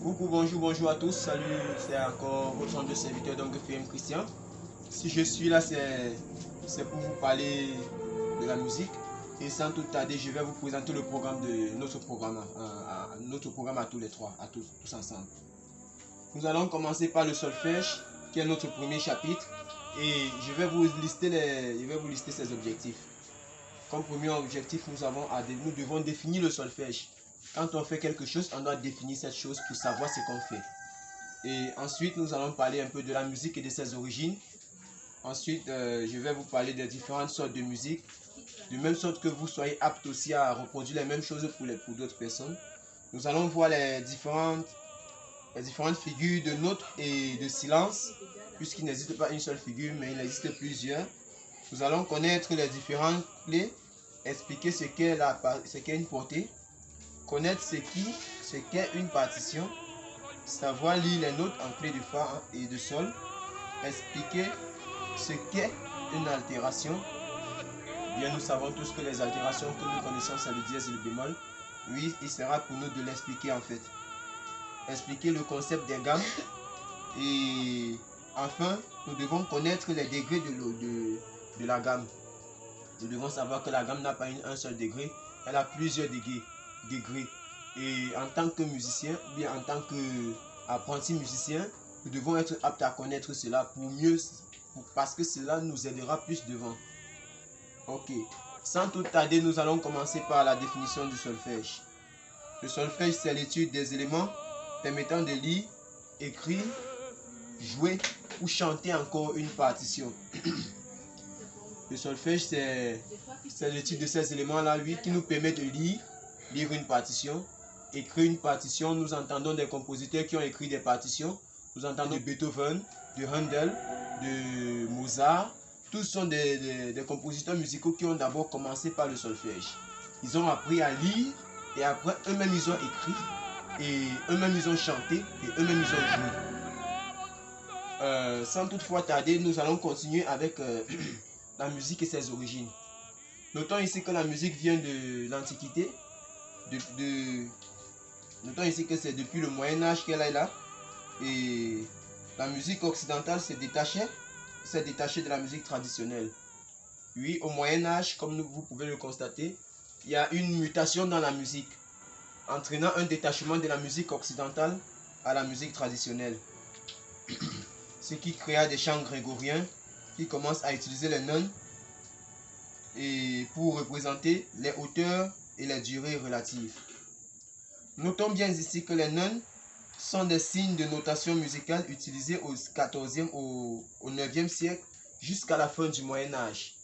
Coucou, bonjour à tous, salut, c'est encore votre de serviteur donc FM Christian. Si je suis là, c'est pour vous parler de la musique. Et sans tout tarder, je vais vous présenter le programme de notre programme à tous les trois, à tous ensemble. Nous allons commencer par le solfège, qui est notre premier chapitre. Et je vais vous lister ses objectifs. Comme premier objectif, nous devons définir le solfège. Quand on fait quelque chose, on doit définir cette chose pour savoir ce qu'on fait. Et ensuite, nous allons parler un peu de la musique et de ses origines. Ensuite, je vais vous parler des différentes sortes de musique, de même sorte que vous soyez aptes aussi à reproduire les mêmes choses pour d'autres personnes. Nous allons voir les différentes figures de notes et de silence, puisqu'il n'existe pas une seule figure, mais il existe plusieurs. Nous allons connaître les différentes clés, expliquer ce qu'est une portée, connaître ce qu'est une partition, savoir lire les notes en clé de fa et de sol, expliquer ce qu'est une altération. Bien, nous savons tous que les altérations que nous connaissons, c'est le dièse et le bémol. Oui, il sera pour nous de l'expliquer en fait. Expliquer le concept des gammes. Et enfin, nous devons connaître les degrés de la gamme. Nous devons savoir que la gamme n'a pas un seul degré, elle a plusieurs degrés. Et en tant que musicien, ou bien en tant qu'apprenti musicien, nous devons être aptes à connaître cela parce que cela nous aidera plus devant. Ok, sans tout tarder, nous allons commencer par la définition du solfège. Le solfège, c'est l'étude des éléments permettant de lire, écrire, jouer ou chanter encore une partition. Le solfège, c'est l'étude de ces éléments-là, qui nous permet de lire une partition, écrire une partition. Nous entendons des compositeurs qui ont écrit des partitions. Nous entendons de Beethoven, de Handel, de Mozart. Tous sont des compositeurs musicaux qui ont d'abord commencé par le solfège. Ils ont appris à lire et après eux-mêmes ils ont écrit et eux-mêmes ils ont chanté et eux-mêmes ils ont joué. Sans toutefois tarder, nous allons continuer avec la musique et ses origines. Notons ici que la musique vient de l'Antiquité. Notons ici que c'est depuis le Moyen-Âge qu'elle est là. Et la musique occidentale s'est détachée de la musique traditionnelle. Oui, au Moyen-Âge, comme vous pouvez le constater, il y a une mutation dans la musique, entraînant un détachement de la musique occidentale à la musique traditionnelle. Ce qui créa des chants grégoriens qui commencent à utiliser les nœuds et pour représenter les hauteurs et les durées relatives. Notons bien ici que les nœuds sont des signes de notation musicale utilisés au 14e, au 9e siècle jusqu'à la fin du Moyen-Âge.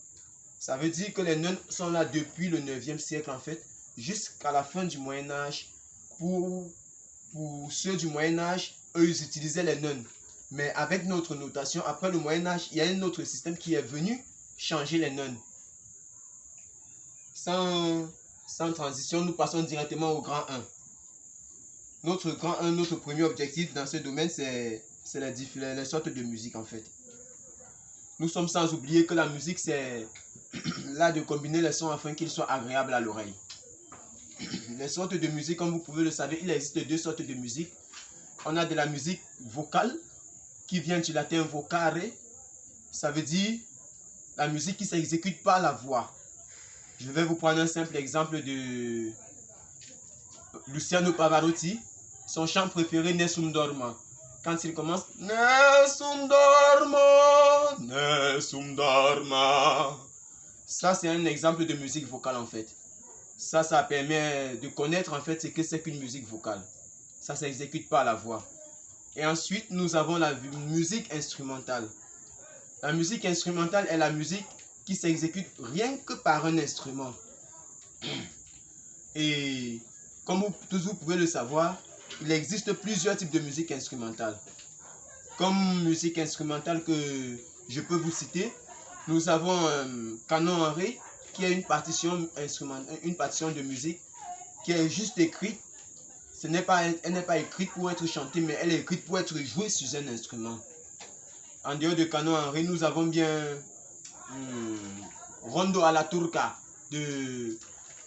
Ça veut dire que les nœuds sont là depuis le 9e siècle en fait, jusqu'à la fin du Moyen-Âge. Pour ceux du Moyen-Âge, eux ils utilisaient les nœuds. Mais avec notre notation, après le Moyen-Âge, il y a un autre système qui est venu changer les nœuds. Sans transition, nous passons directement au grand 1. Notre grand 1, notre premier objectif dans ce domaine, c'est les sortes de musique en fait. Nous sommes sans oublier que la musique, c'est là de combiner les sons afin qu'ils soient agréables à l'oreille. Les sortes de musique, comme vous pouvez le savoir, il existe deux sortes de musique. On a de la musique vocale, qui vient du latin vocare. Ça veut dire la musique qui s'exécute par la voix. Je vais vous prendre un simple exemple de Luciano Pavarotti. Son chant préféré, Nessun Dorma. Quand il commence, Nessun Dorma, Nessun Dorma. Ça, c'est un exemple de musique vocale en fait. Ça permet de connaître en fait ce que c'est qu'une musique vocale. Ça s'exécute par la voix. Et ensuite, nous avons la musique instrumentale. La musique instrumentale est la musique qui s'exécute rien que par un instrument. Et comme vous pouvez le savoir, il existe plusieurs types de musique instrumentale. Comme musique instrumentale que je peux vous citer, nous avons canon en ré, qui est une partition de musique qui est juste écrite. Elle n'est pas écrite pour être chantée, mais elle est écrite pour être jouée sur un instrument. En dehors de canon en ré, nous avons bien Rondo alla Turca de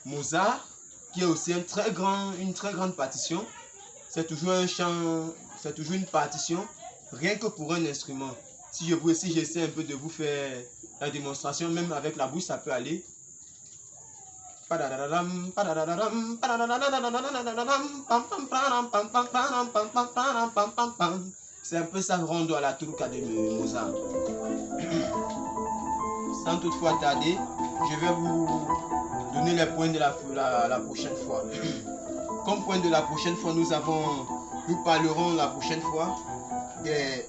Mozart, qui est aussi une très grande partition. c'est toujours un chant, c'est toujours une partition, rien que pour un instrument. Si j'essaie un peu de vous faire la démonstration, même avec la bouche, ça peut aller. C'est un peu ça, rondo à la turca de Mozart. Sans toutefois tarder, je vais vous donner les points de la prochaine fois. Comme point de la prochaine fois, nous parlerons la prochaine fois des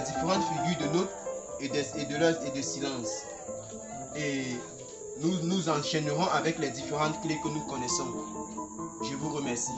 différentes figures de notes et de silence. Et nous enchaînerons avec les différentes clés que nous connaissons. Je vous remercie.